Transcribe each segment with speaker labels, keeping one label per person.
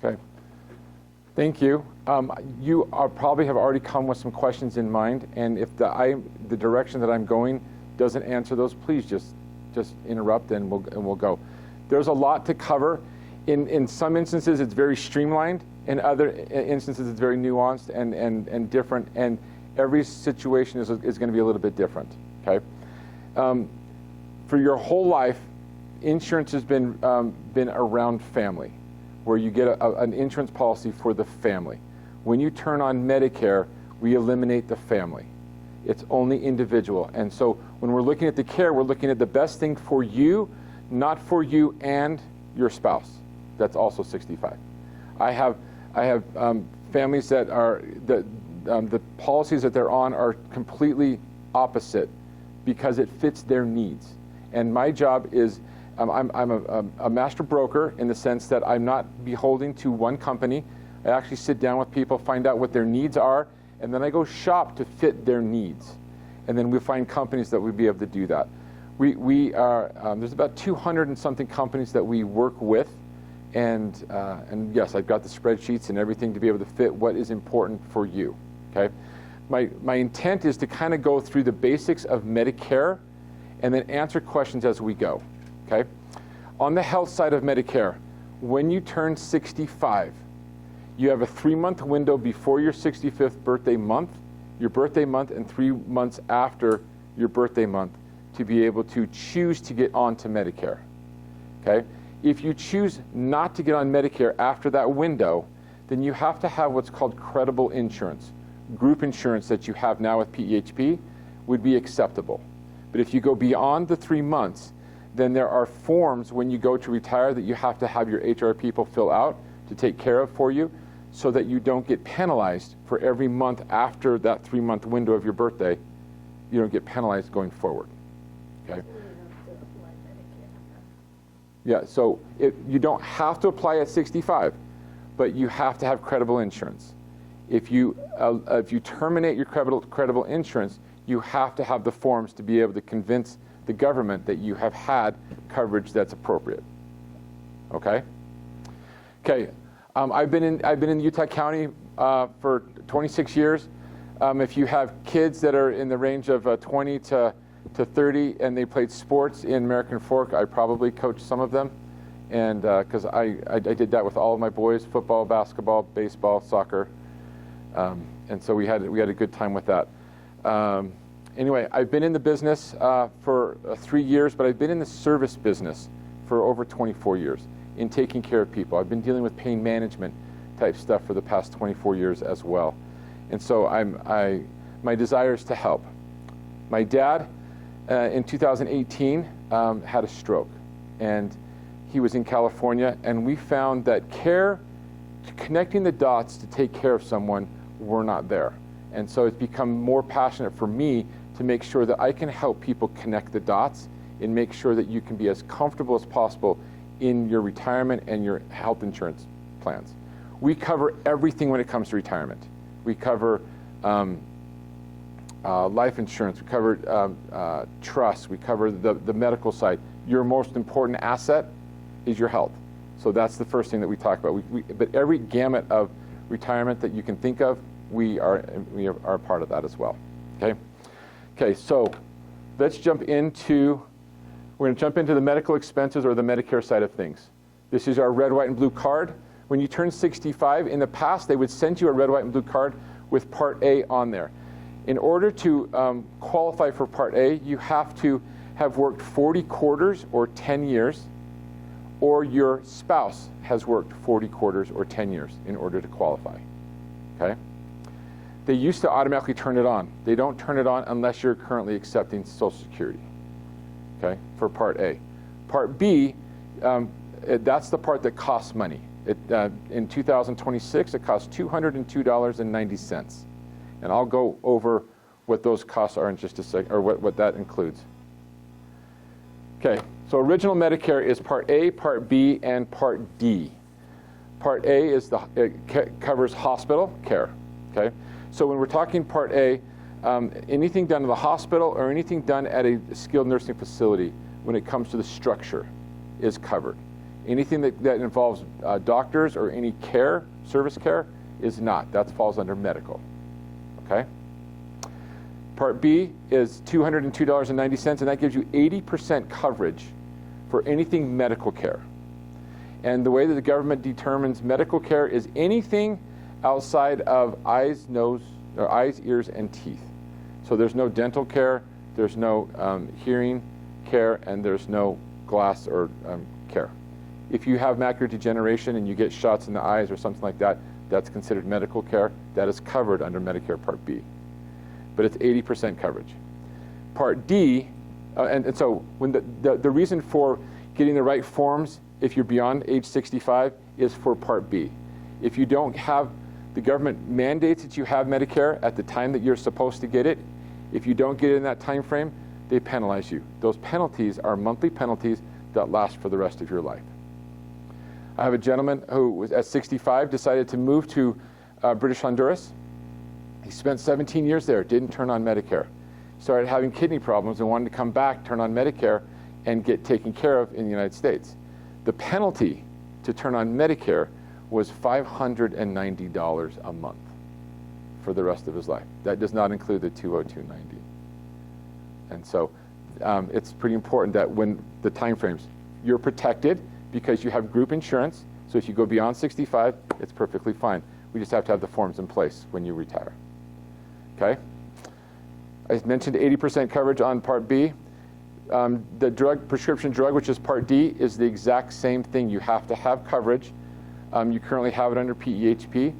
Speaker 1: Okay. Thank you. You probably have already come with some questions in mind, and if the direction that I'm going doesn't answer those, please just interrupt and we'll go. There's a lot to cover. In some instances, it's very streamlined. In other instances, it's very nuanced and different. And every situation is going to be a little bit different. Okay. For your whole life, insurance has been around family, where you get an insurance policy for the family. When you turn on Medicare, we eliminate the family. It's only individual. And so when we're looking at the care, we're looking at the best thing for you, not for you and your spouse. That's also 65. I have families that are, the policies that they're on are completely opposite because it fits their needs. And my job is, I'm a master broker in the sense that I'm not beholden to one company. I actually sit down with people, find out what their needs are, and then I go shop to fit their needs. And then we find companies that would be able to do that. We are, there's about 200 and something companies that we work with. And yes, I've got the spreadsheets and everything to be able to fit what is important for you, okay? My intent is to kind of go through the basics of Medicare and then answer questions as we go, okay? On the health side of Medicare, when you turn 65, you have a 3-month window before your 65th birthday month, your birthday month, and 3 months after your birthday month to be able to choose to get onto Medicare, okay? If you choose not to get on Medicare after that window, then you have to have what's called credible insurance. Group insurance that you have now with PEHP would be acceptable. But if you go beyond the 3 months, then there are forms when you go to retire that you have to have your HR people fill out to take care of for you so that you don't get penalized for every month after that 3-month window of your birthday. You don't get penalized going forward. Okay? Yeah, so you don't have to apply at 65, but you have to have credible insurance. If you terminate your credible insurance, you have to have the forms to be able to convince the government that you have had coverage that's appropriate. Okay? Okay. I've been in Utah County for 26 years. If you have kids that are in the range of 20 to 30 and they played sports in American Fork, I probably coached some of them, and because I did that with all of my boys: football, basketball, baseball, soccer, and so we had a good time with that. Anyway, I've been in the business for 3 years, but I've been in the service business for over 24 years in taking care of people. I've been dealing with pain management type stuff for the past 24 years as well, and so my desire is to help. My dad, in 2018, had a stroke, and he was in California, and we found that connecting the dots to take care of someone were not there. And so it's become more passionate for me to make sure that I can help people connect the dots and make sure that you can be as comfortable as possible in your retirement and your health insurance plans. We cover everything when it comes to retirement. We cover life insurance, we cover trust, we cover the medical side. Your most important asset is your health. So that's the first thing that we talk about. But every gamut of retirement that you can think of, we are part of that as well. Okay, so let's jump into, we're going to jump into the medical expenses or the Medicare side of things. This is our red, white, and blue card. When you turn 65, in the past, they would send you a red, white, and blue card with Part A on there. In order to qualify for Part A, you have to have worked 40 quarters or 10 years, or your spouse has worked 40 quarters or 10 years in order to qualify. Okay? They used to automatically turn it on. They don't turn it on unless you're currently accepting Social Security, okay, for Part A. Part B, that's the part that costs money. In 2026, it costs $202.90. And I'll go over what those costs are in just a second, or what that includes. Okay, so original Medicare is Part A, Part B, and Part D. Part A covers hospital care, okay? So when we're talking Part A, anything done in the hospital or anything done at a skilled nursing facility when it comes to the structure is covered. Anything that involves doctors or any care, service care, is not. That falls under medical. Okay? Part B is $202.90, and that gives you 80% coverage for anything medical care. And the way that the government determines medical care is anything outside of eyes, nose, or eyes, ears, and teeth. So there's no dental care, there's no hearing care, and there's no glass or care. If you have macular degeneration and you get shots in the eyes or something like that, that's considered medical care. That is covered under Medicare Part B. But it's 80% coverage. Part D, and so when the reason for getting the right forms if you're beyond age 65 is for Part B. If you don't have, the government mandates that you have Medicare at the time that you're supposed to get it. If you don't get it in that time frame, they penalize you. Those penalties are monthly penalties that last for the rest of your life. I have a gentleman who was at 65, decided to move to British Honduras. He spent 17 years there, didn't turn on Medicare. Started having kidney problems and wanted to come back, turn on Medicare, and get taken care of in the United States. The penalty to turn on Medicare was $590 a month for the rest of his life. That does not include the 20290. And so it's pretty important that when the time frames, you're protected because you have group insurance. So if you go beyond 65, it's perfectly fine. We just have to have the forms in place when you retire. Okay? I mentioned 80% coverage on Part B. The prescription drug, which is Part D, is the exact same thing. You have to have coverage. You currently have it under PEHP,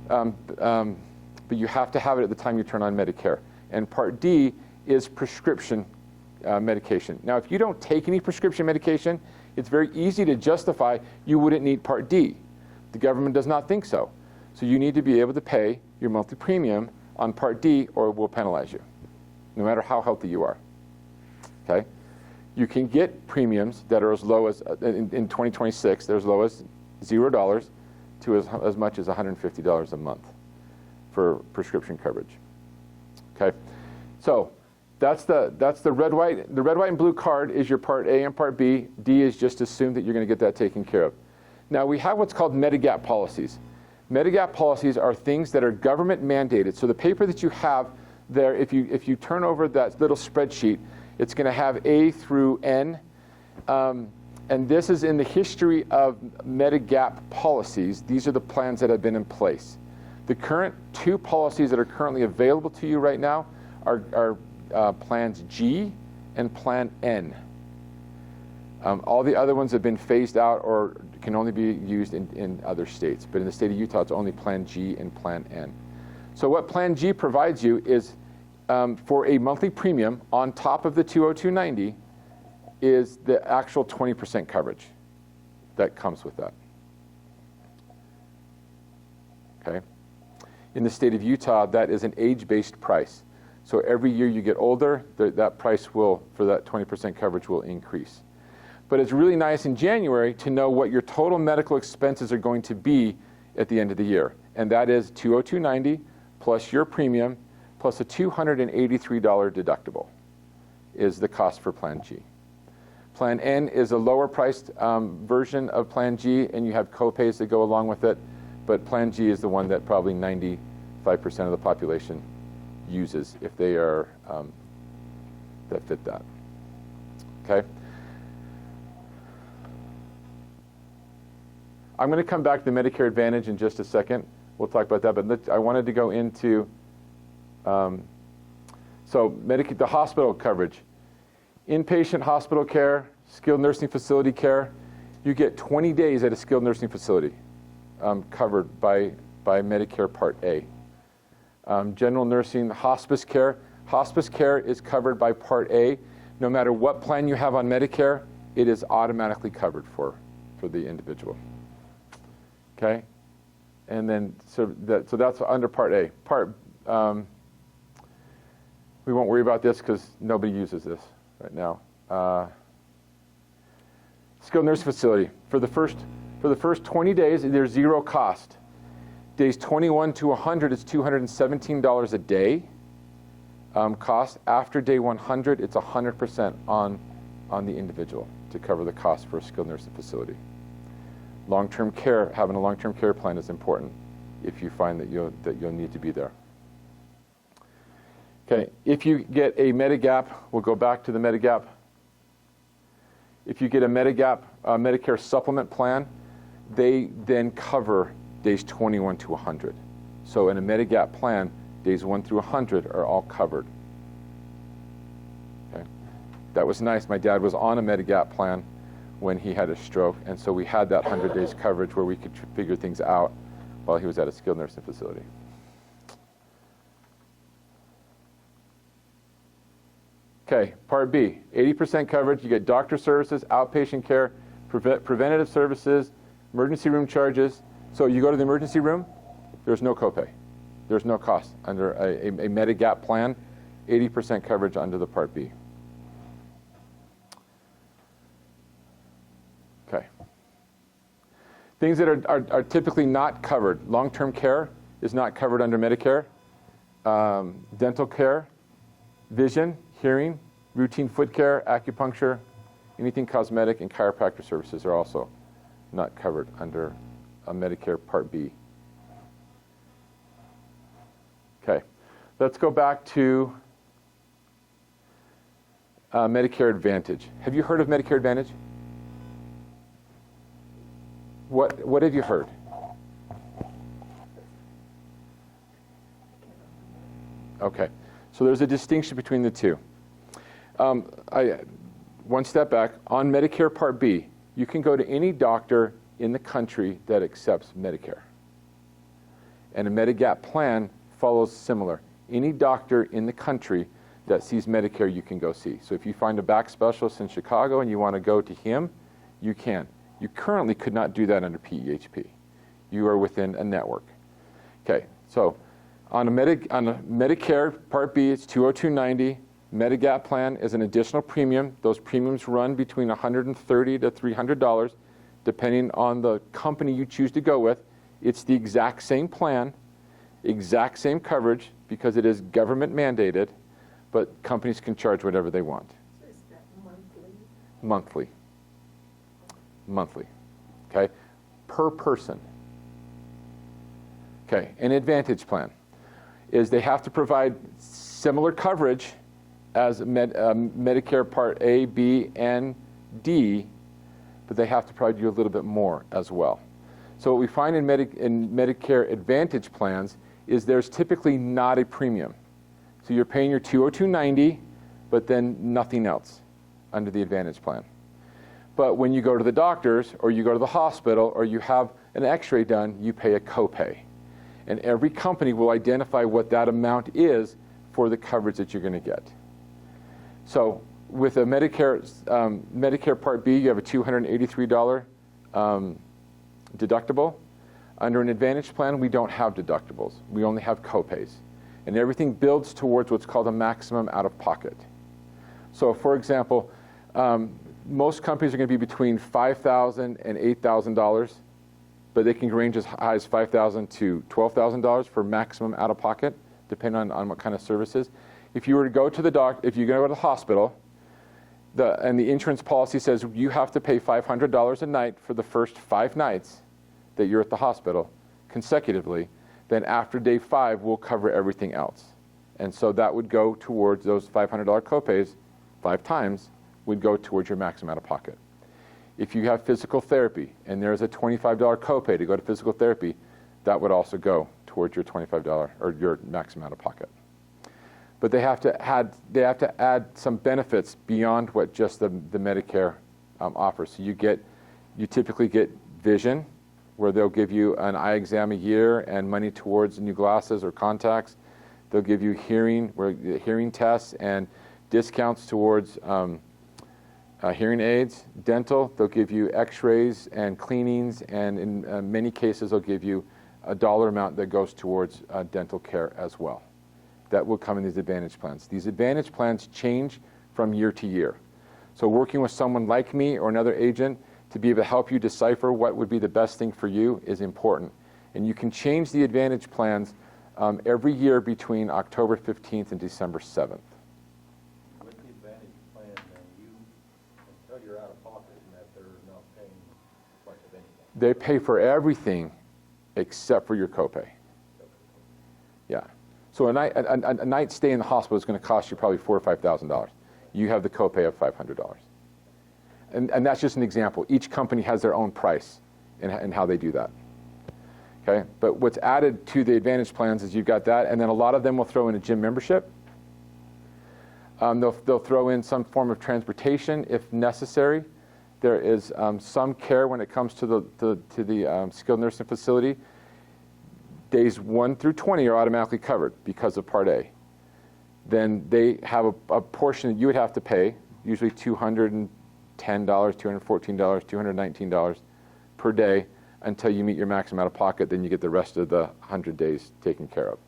Speaker 1: but you have to have it at the time you turn on Medicare. And Part D is prescription medication. Now, if you don't take any prescription medication, it's very easy to justify you wouldn't need Part D. The government does not think so. So you need to be able to pay your monthly premium on Part D or it will penalize you, no matter how healthy you are. Okay? You can get premiums that are as low as, in 2026, they're as low as $0 to as much as $150 a month for prescription coverage. Okay? So that's the red, white. The red, white, and blue card is your Part A and Part B. D is just assume that you're going to get that taken care of. Now, we have what's called Medigap policies. Medigap policies are things that are government mandated. So the paper that you have there, if you turn over that little spreadsheet, it's going to have A through N. And this is in the history of Medigap policies. These are the plans that have been in place. The current two policies that are currently available to you right now are Plans G and Plan N. All the other ones have been phased out or can only be used in other states. But in the state of Utah, it's only Plan G and Plan N. So what Plan G provides you is for a monthly premium on top of the 20290 is the actual 20% coverage that comes with that. Okay? In the state of Utah, that is an age-based price. So every year you get older, that price will, for that 20% coverage, will increase. But it's really nice in January to know what your total medical expenses are going to be at the end of the year. And that is 20290 plus your premium plus a $283 deductible is the cost for Plan G. Plan N is a lower priced version of Plan G, and you have copays that go along with it. But Plan G is the one that probably 95% of the population uses if they are that fit that. Okay. I'm going to come back to the Medicare Advantage in just a second. We'll talk about that, but I wanted to go into the hospital coverage. Inpatient hospital care, skilled nursing facility care, you get 20 days at a skilled nursing facility covered by Medicare Part A. General nursing, hospice care is covered by Part A. No matter what plan you have on Medicare, it is automatically covered for the individual. Okay, and then so that's under Part A. We won't worry about this because nobody uses this right now. Skilled nursing facility for the first 20 days, there's zero cost. Days 21 to 100 is $217 a day cost. After day 100, it's 100% on the individual to cover the cost for a skilled nursing facility. Long-term care, having a long-term care plan is important if you find that you'll need to be there. Okay, if you get a Medigap, we'll go back to the Medigap. If you get a Medigap Medicare supplement plan, they then cover days 21 to 100. So in a Medigap plan, days 1 through 100 are all covered. Okay, that was nice. My dad was on a Medigap plan when he had a stroke, and so we had that 100 days coverage where we could figure things out while he was at a skilled nursing facility. Okay, Part B, 80% coverage. You get doctor services, outpatient care, preventative services, emergency room charges. So you go to the emergency room, there's no copay. There's no cost under a Medigap plan, 80% coverage under the Part B. Okay. Things that are typically not covered. Long-term care is not covered under Medicare. Dental care, vision, hearing, routine foot care, acupuncture, anything cosmetic, and chiropractor services are also not covered under a Medicare Part B. Okay, let's go back to Medicare Advantage. Have you heard of Medicare Advantage? What have you heard? Okay, so there's a distinction between the two. One step back, on Medicare Part B, you can go to any doctor in the country that accepts Medicare. And a Medigap plan follows similar. Any doctor in the country that sees Medicare, you can go see. So if you find a back specialist in Chicago and you want to go to him, you can. You currently could not do that under PEHP. You are within a network. Okay, so on a Medicare Part B, it's $202.90. Medigap plan is an additional premium. Those premiums run between $130 to $300, depending on the company you choose to go with. It's the exact same plan, exact same coverage, because it is government mandated, but companies can charge whatever they want.
Speaker 2: So is that monthly?
Speaker 1: Monthly. Monthly. Okay? Per person. Okay, an Advantage plan is they have to provide similar coverage as Medicare Part A, B, and D, but they have to provide you a little bit more as well. So what we find in Medicare Advantage plans is there's typically not a premium. So you're paying your $202.90, but then nothing else under the Advantage plan. But when you go to the doctors, or you go to the hospital, or you have an x-ray done, you pay a copay. And every company will identify what that amount is for the coverage that you're going to get. So with a Medicare Part B, you have a $283 deductible. Under an Advantage plan, we don't have deductibles. We only have copays. And everything builds towards what's called a maximum out-of-pocket. So for example, most companies are going to be between $5,000 and $8,000, but they can range as high as $5,000 to $12,000 for maximum out-of-pocket, depending on what kind of services. If you were to go to the if you go to the hospital, and the insurance policy says you have to pay $500 a night for the first 5 nights that you're at the hospital consecutively, then after day 5, we'll cover everything else. And so that would go towards those $500 copays 5 times, would go towards your maximum out-of-pocket. If you have physical therapy and there's a $25 copay to go to physical therapy, that would also go towards your $25 or your maximum out-of-pocket. But they have to add some benefits beyond what just the Medicare offers. So you typically get vision, where they'll give you an eye exam a year and money towards new glasses or contacts. They'll give you hearing tests and discounts towards hearing aids. Dental, they'll give you x-rays and cleanings, and in many cases they'll give you a dollar amount that goes towards dental care as well. That will come in these Advantage plans. These Advantage plans change from year to year. So working with someone like me or another agent to be able to help you decipher what would be the best thing for you is important. And you can change the Advantage plans every year between October 15th and December 7th.
Speaker 3: With the Advantage plan, then until you're out of pocket, and that they're not paying much of anything.
Speaker 1: They pay for everything except for your copay. Yeah. So a night stay in the hospital is going to cost you probably $4,000 or $5,000. You have the copay of $500. And that's just an example. Each company has their own price in how they do that. Okay? But what's added to the Advantage plans is you've got that, and then a lot of them will throw in a gym membership. They'll throw in some form of transportation if necessary. There is some care when it comes to the skilled nursing facility. Days 1 through 20 are automatically covered because of Part A. Then they have a portion that you would have to pay, usually $210, $214, $219 per day until you meet your maximum out of pocket. Then you get the rest of the 100 days taken care of.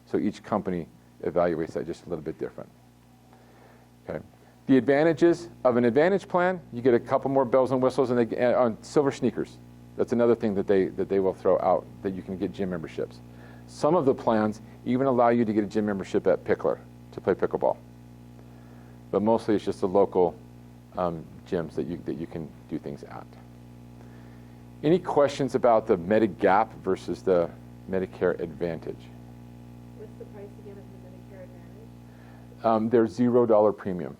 Speaker 1: So each company evaluates that just a little bit different. Okay. The advantages of an Advantage plan, you get a couple more bells and whistles, and on silver sneakers. That's another thing that they will throw out, that you can get gym memberships. Some of the plans even allow you to get a gym membership at Pickler to play pickleball. But mostly it's just the local gyms that you can do things at. Any questions about the Medigap versus the Medicare Advantage?
Speaker 2: What's the price again of the Medicare Advantage?
Speaker 1: They're $0 premium,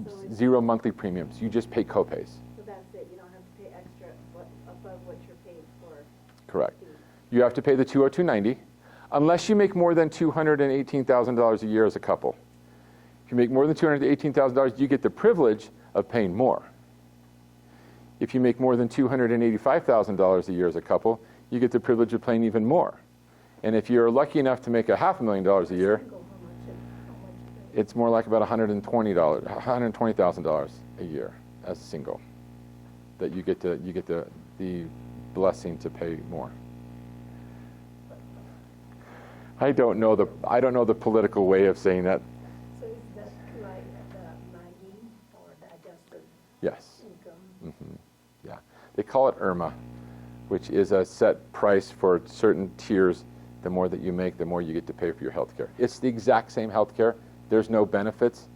Speaker 2: So
Speaker 1: zero monthly premiums. You just pay copays.
Speaker 2: So that's it. You don't have to pay extra above what you're paying for.
Speaker 1: Correct. You have to pay the $202.90 unless you make more than $218,000 a year as a couple. If you make more than $218,000, you get the privilege of paying more. If you make more than $285,000 a year as a couple, you get the privilege of paying even more. And if you're lucky enough to make $500,000 a year, it's more like about $120,000 a year as a single that you get the blessing to pay more. I don't know the political way of saying that.
Speaker 4: So is that like the nagging or the adjusted
Speaker 1: Yes.
Speaker 4: income?
Speaker 1: Mm-hmm. Yeah. They call it IRMA, which is a set price for certain tiers. The more that you make, the more you get to pay for your health care. It's the exact same health care. There's no benefits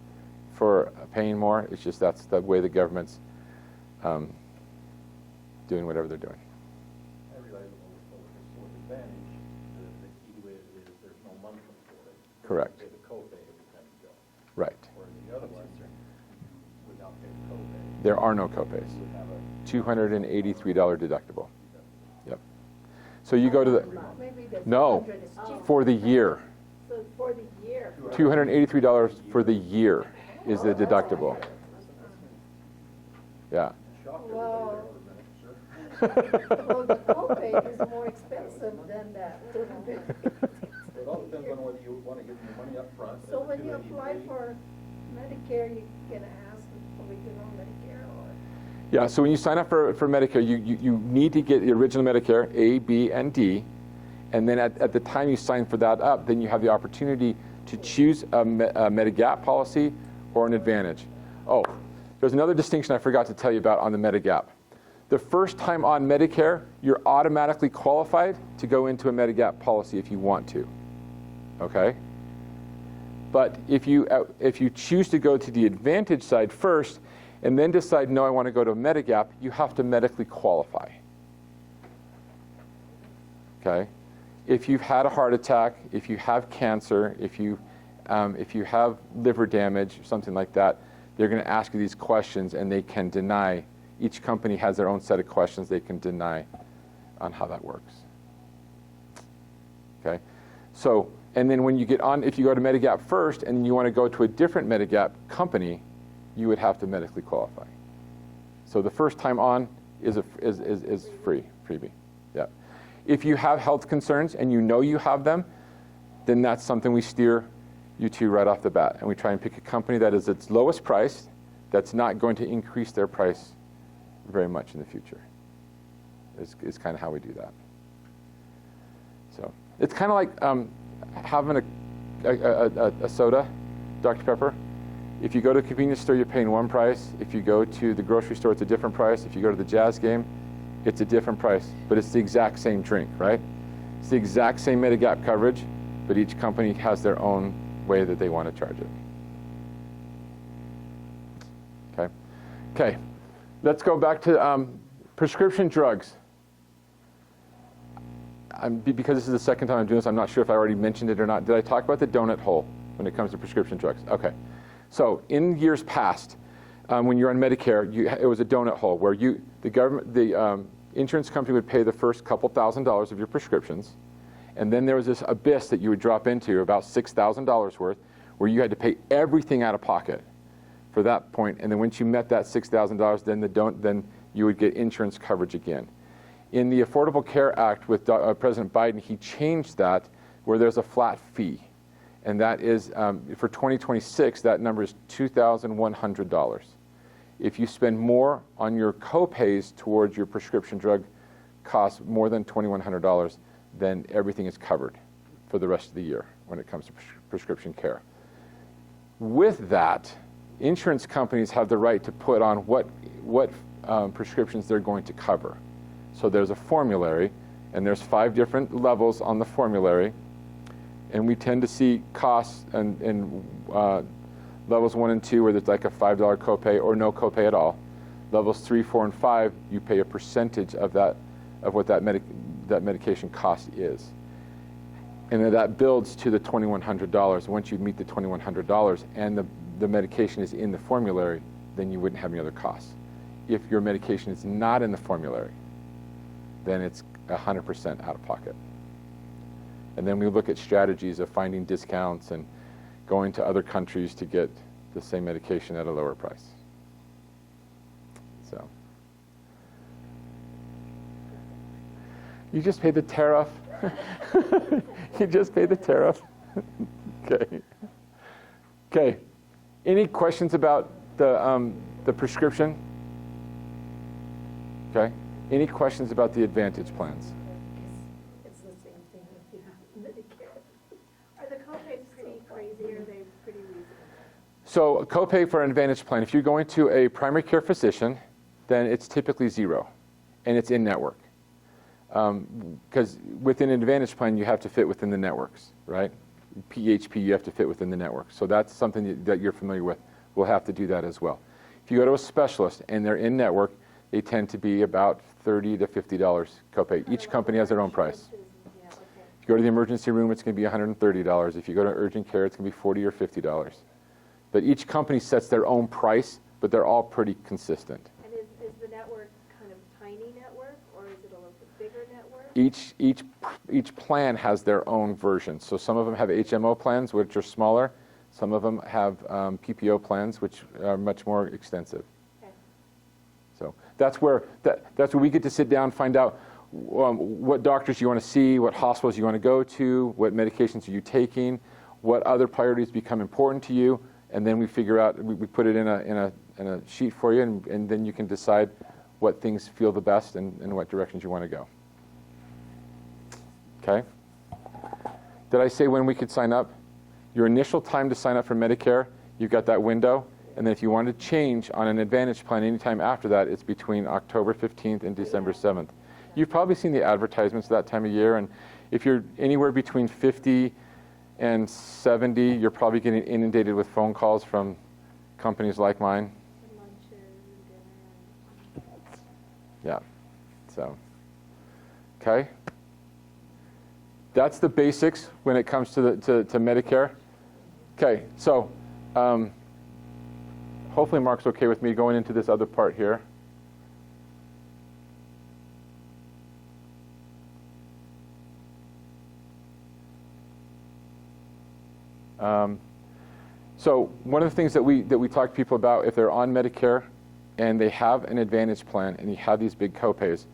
Speaker 1: for paying more. It's just that's the way the government's doing whatever they're doing.
Speaker 3: I realize with Advantage, the key to it is there's no monthly for it.
Speaker 1: Correct.
Speaker 3: You pay the copay every time you go.
Speaker 1: Right.
Speaker 3: Whereas the other ones would not pay the copay.
Speaker 1: There are no copays.
Speaker 3: You would have a
Speaker 1: $283 deductible. Yep. So you go to the
Speaker 4: Maybe the
Speaker 1: no
Speaker 4: 200 is cheaper.
Speaker 1: for the year.
Speaker 2: So for the year.
Speaker 1: $283 for the year is the deductible. Yeah.
Speaker 3: shock
Speaker 4: Well-
Speaker 3: everybody there for a minute, sure.
Speaker 4: Well, the copay is more expensive than that 200.
Speaker 3: It all depends on whether you want to give them the money up front.
Speaker 4: So when you apply for Medicare, you can ask for original Medicare or?
Speaker 1: Yeah, so when you sign up for Medicare, you need to get the original Medicare, A, B, and D. And then at the time you sign for that up, then you have the opportunity to choose a Medigap policy or an Advantage. Oh, there's another distinction I forgot to tell you about on the Medigap. The first time on Medicare, you're automatically qualified to go into a Medigap policy if you want to. Okay? But if you choose to go to the Advantage side first and then decide, no, I want to go to Medigap, you have to medically qualify. Okay? If you've had a heart attack, if you have cancer, if you have liver damage or something like that, they're going to ask you these questions, and they can deny. Each company has their own set of questions they can deny on how that works. Okay? So, and then when you get on, if you go to Medigap first and you want to go to a different Medigap company, you would have to medically qualify. So the first time on is freebie. Yeah. If you have health concerns and you know you have them, then that's something we steer you to right off the bat. And we try and pick a company that is its lowest price, that's not going to increase their price very much in the future. Is kind of how we do that. So it's kind of like having a soda, Dr. Pepper. If you go to a convenience store, you're paying one price. If you go to the grocery store, it's a different price. If you go to the Jazz game, it's a different price. But it's the exact same drink, right? It's the exact same Medigap coverage, but each company has their own way that they want to charge it. Okay. Okay. Let's go back to prescription drugs. because this is the second time I'm doing this, I'm not sure if I already mentioned it or not. Did I talk about the donut hole when it comes to prescription drugs? Okay. So in years past, when you're on Medicare, it was a donut hole where the insurance company would pay the first couple $1,000s of your prescriptions, and then there was this abyss that you would drop into, about $6,000 worth, where you had to pay everything out of pocket for that point. And then once you met that $6,000, then you would get insurance coverage again. In the Affordable Care Act with President Biden, he changed that where there's a flat fee. And that is, for 2026, that number is $2,100. If you spend more on your co-pays towards your prescription drug costs more than $2,100, then everything is covered for the rest of the year when it comes to prescription care. With that, insurance companies have the right to put on what prescriptions they're going to cover. So there's a formulary, and there's 5 different levels on the formulary, and we tend to see costs in levels 1 and 2 where there's like a $5 copay or no copay at all. Levels 3, 4, and 5, you pay a percentage of what that medication cost is. And then that builds to the $2,100. Once you meet the $2,100 and the medication is in the formulary, then you wouldn't have any other costs. If your medication is not in the formulary, then it's 100% out of pocket. And then we look at strategies of finding discounts and going to other countries to get the same medication at a lower price. So, you just pay the tariff. You just pay the tariff. Okay. Okay. Any questions about the prescription? Okay. Any questions about the Advantage plans?
Speaker 4: It's the same thing with Medicare.
Speaker 2: Are the copays pretty crazy, or are they pretty reasonable?
Speaker 1: So a copay for an Advantage plan, if you're going to a primary care physician, then it's typically $0, and it's in-network. Because within an Advantage plan, you have to fit within the networks, right? PHP, you have to fit within the network. So that's something that you're familiar with. We'll have to do that as well. If you go to a specialist and they're in-network, they tend to be about $30 to $50 copay. Each company has their own price.
Speaker 2: Yeah, okay.
Speaker 1: If you go to the emergency room, it's going to be $130. If you go to urgent care, it's going to be $40 or $50. But each company sets their own price, but they're all pretty consistent.
Speaker 2: And is the network kind of tiny network, or is it a little bit bigger network?
Speaker 1: Each plan has their own version. So some of them have HMO plans, which are smaller. Some of them have PPO plans, which are much more extensive.
Speaker 2: Okay.
Speaker 1: So that's where we get to sit down, find out what doctors you want to see, what hospitals you want to go to, what medications are you taking, what other priorities become important to you, and then we figure out, we put it in a sheet for you, and then you can decide what things feel the best and what directions you want to go. Okay? Did I say when we could sign up? Your initial time to sign up for Medicare, you've got that window, and then if you want to change on an Advantage plan anytime after that, it's between October 15th and December 7th. You've probably seen the advertisements that time of year, and if you're anywhere between 50 and 70, you're probably getting inundated with phone calls from companies like mine.
Speaker 2: Lunches, dinner.
Speaker 1: Yeah, so, okay. That's the basics when it comes to Medicare. Okay, so hopefully Mark's okay with me going into this other part here. So one of the things that we talk to people about, if they're on Medicare and they have an Advantage plan and you have these big copays,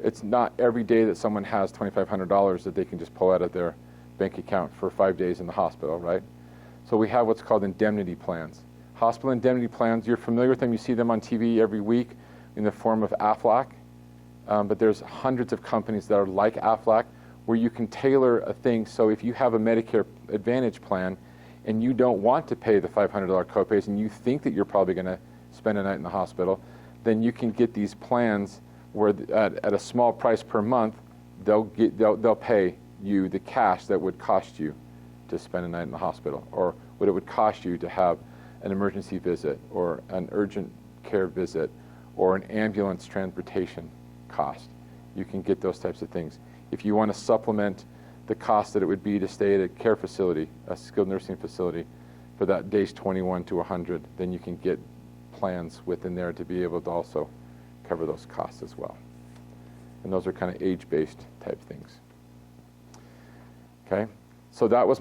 Speaker 1: it's not every day that someone has $2,500 that they can just pull out of their bank account for 5 days in the hospital, right? So we have what's called indemnity plans. Hospital indemnity plans, you're familiar with them. You see them on TV every week in the form of Aflac. But there's hundreds of companies that are like Aflac where you can tailor a thing. So if you have a Medicare Advantage plan and you don't want to pay the $500 copays and you think that you're probably going to spend a night in the hospital, then you can get these plans where at a small price per month, they'll pay you the cash that would cost you to spend a night in the hospital, or what it would cost you to have an emergency visit, or an urgent care visit, or an ambulance transportation cost. You can get those types of things. if you want to supplement the cost that it would be to stay at a care facility, a skilled nursing facility, for that days 21 to 100, then you can get plans within there to be able to also cover those costs as well. And those are kind of age-based type things. Okay, so that was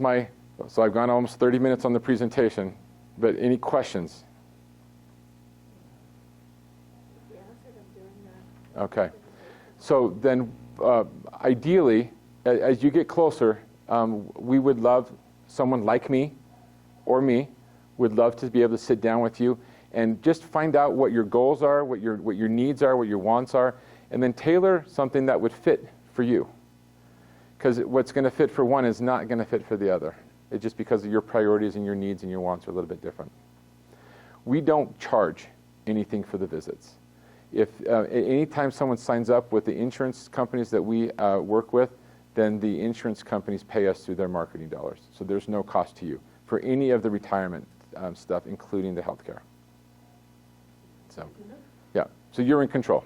Speaker 1: so I've gone almost 30 minutes on the presentation, but any questions?
Speaker 2: Yeah, I sort of doing that.
Speaker 1: Okay, so then ideally, as you get closer, we would love someone like me or me would love to be able to sit down with you and just find out what your goals are, what your needs are, what your wants are, and then tailor something that would fit for you. Because what's going to fit for one is not going to fit for the other. It's just because of your priorities and your needs and your wants are a little bit different. We don't charge anything for the visits. If anytime someone signs up with the insurance companies that we work with, then the insurance companies pay us through their marketing dollars. So there's no cost to you for any of the retirement stuff, including the health care. So, yeah, so you're in control.